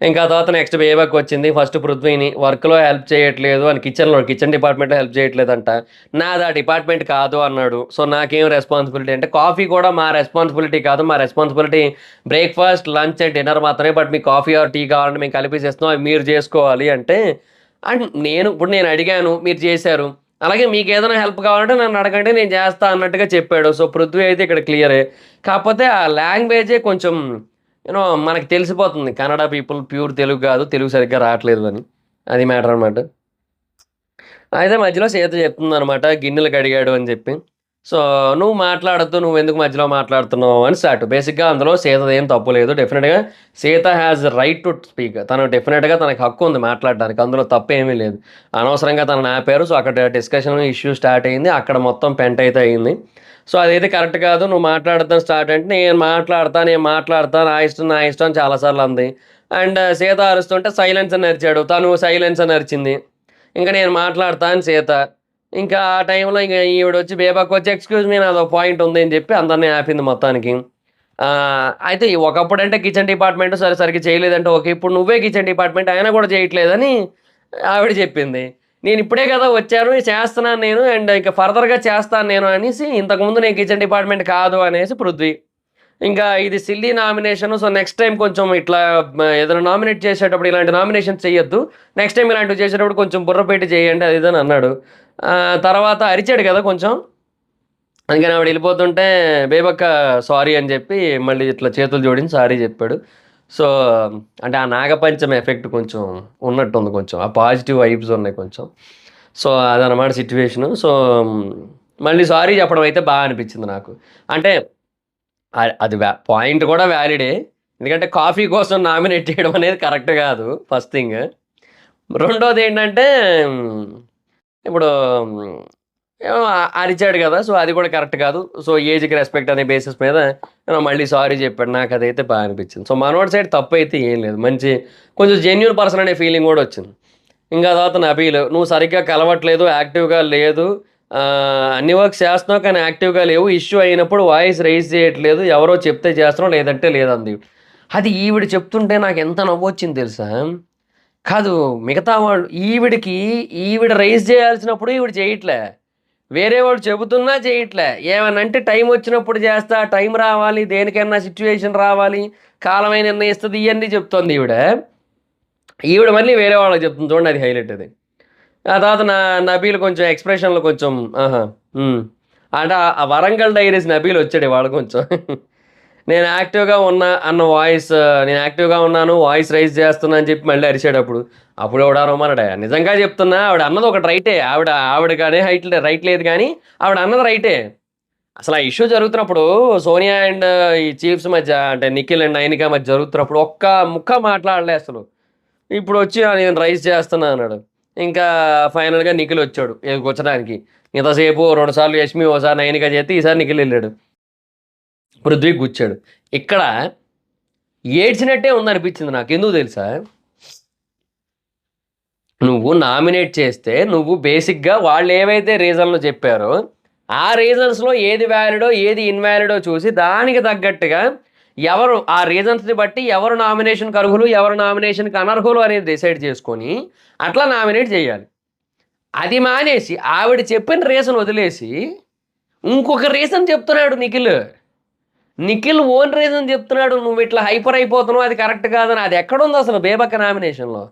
ఇంకా తర్వాత నెక్స్ట్ బేబక్ వచ్చింది. ఫస్ట్ పృథ్వీని వర్క్లో హెల్ప్ చేయట్లేదు అని, కిచెన్ డిపార్ట్మెంట్లో హెల్ప్ చేయట్లేదంట. నాది ఆ డిపార్ట్మెంట్ కాదు అన్నాడు. సో నాకేం రెస్పాన్సిబిలిటీ అంటే, కాఫీ కూడా మా రెస్పాన్సిబిలిటీ కాదు, మా responsibility breakfast lunch and dinner మాత్రమే. బట్ మీకు కాఫీ ఆర్ టీ కావాలంటే మేము కలిపేసేస్తున్నాం, అవి మీరు చేసుకోవాలి అంటే. అండ్ నేను అడిగాను, మీరు చేశారు, అలాగే మీకు ఏదైనా హెల్ప్ కావాలంటే నన్ను అడగండి, నేను చేస్తా అన్నట్టుగా చెప్పాడు. సో పృథ్వీ అయితే ఇక్కడ క్లియరే. కాకపోతే ఆ లాంగ్వేజే కొంచెం మనకి తెలిసిపోతుంది కన్నడ పీపుల్ ప్యూర్ తెలుగు కాదు, తెలుగు సరిగ్గా రావట్లేదు అని. అది మ్యాటర్ అనమాట. అయితే మధ్యలో సీత చెప్తుంది అనమాట, గిన్నెలు కడిగాడు అని చెప్పి. సో నువ్వు మాట్లాడద్దు, నువ్వు ఎందుకు మధ్యలో మాట్లాడుతున్నావు అని స్టార్ట్. బేసిక్గా అందులో సీత ఏం తప్పు లేదు. డెఫినెట్గా Sita has right to speak. తను డెఫినెట్గా తనకి హక్కు ఉంది మాట్లాడడానికి, అందులో తప్పు ఏమీ లేదు. అనవసరంగా తనని ఆపారు. సో అక్కడ డిస్కషన్ ఇష్యూ స్టార్ట్ అయింది, అక్కడ మొత్తం పెంట్ అయితే అయింది. సో అదైతే కరెక్ట్ కాదు, నువ్వు మాట్లాడతాను స్టార్ట్ అంటే నేను మాట్లాడతాను నా ఇష్టం అని చాలాసార్లు అంది. అండ్ సీత అరుస్తుంటే సైలెన్స్ అని అరిచాడు, తను సైలెన్స్ అని అరిచింది. ఇంకా నేను మాట్లాడతా అని సీత. ఇంకా ఆ టైంలో ఇంకా ఈవిడ వచ్చి బేబాకి వచ్చి ఎక్స్క్యూజ్ మీ నాదో పాయింట్ ఉంది అని చెప్పి అందరినీ ఆపింది మొత్తానికి. అయితే ఒకప్పుడు అంటే కిచెన్ డిపార్ట్మెంట్ సరిగ్గా చేయలేదంటే ఓకే, ఇప్పుడు నువ్వే కిచెన్ డిపార్ట్మెంట్ అయినా కూడా చేయట్లేదని ఆవిడ చెప్పింది. నేను ఇప్పుడే కదా వచ్చాను, చేస్తున్నాను నేను, అండ్ ఇంకా ఫర్దర్గా చేస్తాను నేను అనేసి, ఇంతకుముందు నేను కిచెన్ డిపార్ట్మెంట్ కాదు అనేసి పృథ్వీ. ఇంకా ఇది silly nomination. So next time కొంచెం ఇట్లా ఏదైనా నామినేట్ చేసేటప్పుడు ఇలాంటి నామినేషన్స్ చేయొద్దు, నెక్స్ట్ టైం ఇలాంటివి చేసేటప్పుడు కొంచెం బుర్ర పెట్టి చేయండి అది ఇదని అన్నాడు. తర్వాత అరిచాడు కదా కొంచెం, అందుకని ఆవిడ వెళ్ళిపోతుంటే బేబక్క సారీ అని చెప్పి మళ్ళీ ఇట్లా చేతులు జోడించి సారీ చెప్పాడు. సో అంటే ఆ నాగపంచమి ఎఫెక్ట్ కొంచెం ఉన్నట్టుంది, కొంచెం ఆ పాజిటివ్ వైబ్స్ ఉన్నాయి కొంచెం. సో అదనమాట సిచ్యువేషను. సో మళ్ళీ సారీ చెప్పడం అయితే బాగా అనిపించింది నాకు. అంటే అది పాయింట్ కూడా వ్యాలిడే, ఎందుకంటే కాఫీ కోసం నామినేట్ చేయడం అనేది కరెక్ట్ కాదు ఫస్ట్ థింగ్. రెండోది ఏంటంటే ఇప్పుడు అరిచాడు కదా, సో అది కూడా కరెక్ట్ కాదు. సో ఏజ్కి రెస్పెక్ట్ అనే బేసిస్ మీద మళ్ళీ సారీ చెప్పాడు. నాకు అదైతే బాగా అనిపించింది. సో మనోడి సైడ్ తప్పు అయితే ఏం లేదు, మంచి కొంచెం జెన్యూన్ పర్సన్ అనే ఫీలింగ్ కూడా వచ్చింది. ఇంకా తర్వాత నబీల్, నువ్వు సరిగ్గా కలవట్లేదు, యాక్టివ్గా లేదు, అన్ని వర్క్స్ చేస్తున్నావు కానీ యాక్టివ్గా లేవు, ఇష్యూ అయినప్పుడు వాయిస్ రైజ్ చేయట్లేదు, ఎవరో చెప్తే చేస్తున్నావు లేదంటే లేదంది. అది ఈవిడ చెప్తుంటే నాకు ఎంత నవ్వొచ్చింది తెలుసా. కాదు, మిగతా వాళ్ళు ఈవిడ రైజ్ చేయాల్సినప్పుడు ఈవిడ చేయట్లే, వేరే వాడు చెబుతున్నా చేయట్లే. ఏమనంటే టైం వచ్చినప్పుడు చేస్తా, టైం రావాలి, దేనికైనా సిచ్యువేషన్ రావాలి, కాలమే నిర్ణయిస్తుంది, ఇవన్నీ చెప్తోంది ఈవిడ మళ్ళీ వేరే వాళ్ళకి చెప్తుంది. చూడండి అది హైలైట్. అది ఆ తర్వాత నబీల్ కొంచెం ఎక్స్ప్రెషన్లో కొంచెం అంటే ఆ వరంగల్ డైరీస్ నబీల్ వచ్చాడు వాళ్ళు కొంచెం నేను యాక్టివ్గా ఉన్నా అన్న వాయిస్, నేను యాక్టివ్గా ఉన్నాను, వాయిస్ రైజ్ చేస్తున్నా అని చెప్పి మళ్ళీ అరిచాడు. అప్పుడు ఎవడారో మనడా నిజంగా చెప్తున్నా, ఆవిడ అన్నది ఒకటి రైటే, ఆవిడ కానీ రైట్ లేదు కానీ ఆవిడ అన్నది రైటే. అసలు ఆ ఇష్యూ జరుగుతున్నప్పుడు సోనియా అండ్ ఈ చీఫ్స్ మధ్య, అంటే నిఖిల్ అండ్ నైనికా మధ్య జరుగుతున్నప్పుడు ఒక్క ముక్క మాట్లాడలే అసలు. ఇప్పుడు వచ్చి నేను రైజ్ చేస్తున్నా అన్నాడు. ఇంకా ఫైనల్గా నిఖిల్ వచ్చాడు కూర్చోడానికి. ఇంతసేపు 2 సార్లు యష్మి, ఓసారి నైనికా చేస్తే ఈసారి నిఖిల్ వెళ్ళాడు, పృథ్వీ కూర్చాడు. ఇక్కడ ఏడ్చినట్టే ఉందనిపించింది నాకు. ఎందుకు తెలుసా, నువ్వు నామినేట్ చేస్తే నువ్వు బేసిక్గా వాళ్ళు ఏవైతే రీజన్లు చెప్పారో ఆ రీజన్స్లో ఏది వ్యాలిడో ఏది ఇన్వాలిడో చూసి దానికి తగ్గట్టుగా ఎవరు ఆ రీజన్స్ని బట్టి ఎవరు నామినేషన్కి అర్హులు ఎవరు నామినేషన్కి అనర్హులు అనేది డిసైడ్ చేసుకొని అట్లా నామినేట్ చేయాలి. అది మానేసి ఆవిడ చెప్పిన రీజన్ వదిలేసి ఇంకొక రీజన్ చెప్తున్నాడు నిఖిల్ ఓన్ రీజన్ చెప్తున్నాడు. నువ్వు ఇట్లా హైపర్ అయిపోతున్నావు, అది కరెక్ట్ కాదని. అది ఎక్కడుంది అసలు బేబక్క నామినేషన్లో?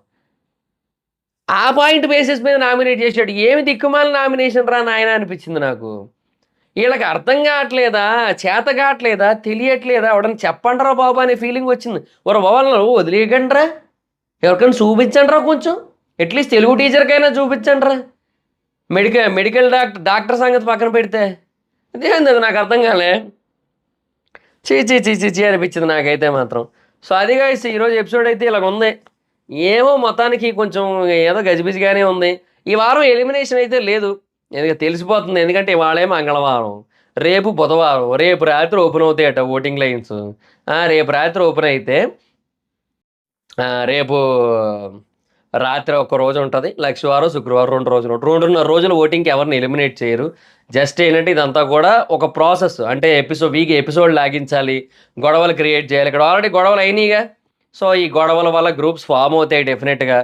ఆ పాయింట్ బేసిస్ మీద నామినేట్ చేసాడు. ఏమి దిక్కుమాల నామినేషన్ రా నాయన అనిపించింది నాకు. వీళ్ళకి అర్థం కావట్లేదా, చేత కావట్లేదా, తెలియట్లేదా, ఎవడని చెప్పండిరా బాబు అనే ఫీలింగ్ వచ్చింది. వాళ్ళను వదిలేయకండిరా, ఎవరికైనా చూపించండిరా, కొంచెం అట్లీస్ట్ తెలుగు టీచర్కైనా చూపించండిరా. మెడికల్ డాక్టర్ సంగతి పక్కన పెడితే అదేంది, అది నాకు అర్థం కాలే. చీ అనిపించింది నాకైతే మాత్రం. సో అది గైస్ ఈరోజు ఎపిసోడ్ అయితే ఇలాగ ఉంది. ఏమో మొత్తానికి కొంచెం ఏదో గజిబిజిగానే ఉంది. ఈ వారం ఎలిమినేషన్ అయితే లేదు, ఎందుకంటే తెలిసిపోతుంది. ఎందుకంటే ఇవాళే మంగళవారం, రేపు బుధవారం, రేపు రాత్రి ఓపెన్ అవుతాయట ఓటింగ్ లైన్స్. రేపు రాత్రి ఓపెన్ అయితే రేపు రాత్రి ఒక రోజు ఉంటుంది, శుక్రవారం శుక్రవారం 2 రోజులు 2.5 రోజులు ఓటింగ్కి ఎవరిని ఎలిమినేట్ చేయరు. జస్ట్ ఏంటంటే ఇదంతా కూడా ఒక ప్రాసెస్. అంటే ఎపిసోడ్ లాగించాలి, గొడవలు క్రియేట్ చేయాలి. ఇక్కడ ఆల్రెడీ గొడవలు అయినాయిగా. సో ఈ గొడవల వల్ల గ్రూప్స్ ఫామ్ అవుతాయి డెఫినెట్గా.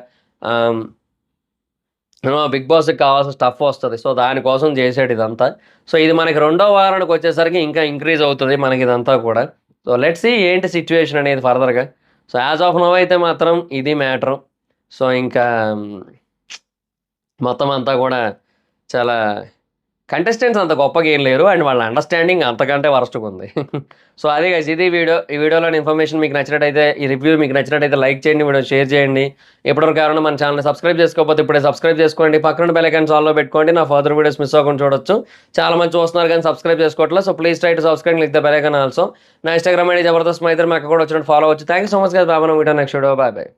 బిగ్ బాస్కి కావాల్సిన స్టఫ్ వస్తుంది. సో దానికోసం చేసాడు ఇదంతా. సో ఇది మనకి 2వ వారానికి వచ్చేసరికి ఇంకా ఇంక్రీజ్ అవుతుంది మనకి ఇదంతా కూడా. సో లెట్స్ సీ ఏంటి సిచ్యువేషన్ అనేది ఫర్దర్గా. సో యాజ్ ఆఫ్ నౌ అయితే మాత్రం ఇది మ్యాటర్. సో ఇంకా మొత్తం అంతా కూడా చాలా కంటెస్టెంట్స్ అంత గొప్పగా ఏం లేరు, అండ్ వాళ్ళ అండర్స్టాండింగ్ అంతకంటే వరస్ట్గా ఉంది. సో అదే గైస్, ఇది ఈ వీడియోలోని ఇన్ఫర్మేషన్ మీకు నచ్చినట్టయితే, ఈ రివ్యూ మీకు నచ్చినట్టయితే లైక్ చేయండి, వీడియో షేర్ చేయండి. ఇప్పటివరకు కారణం మన ఛానల్ సబ్స్క్రైబ్ చేసుకోకపోతే ఇప్పుడే సబ్స్క్రైబ్ చేసుకోండి, పక్కన బెల్ ఐకాన్ ఆల్లో పెట్టుకోండి. నా ఫర్దర్ వీడియోస్ మిస్ అవ్వకుండా చూడొచ్చు. చాలా మంది చూస్తున్నారు కానీ సబ్స్క్రైబ్ చేసుకోవట్లేదు. So please try to subscribe, click the bell icon also. నా ఇన్స్టాగ్రామ్ ఐడి జబర్దస్త్ మైత్రి, మాకు కూడా వచ్చినట్టు ఫాలో అవచ్చు. Thank you so much guys. బాబా video next video. Bye bye.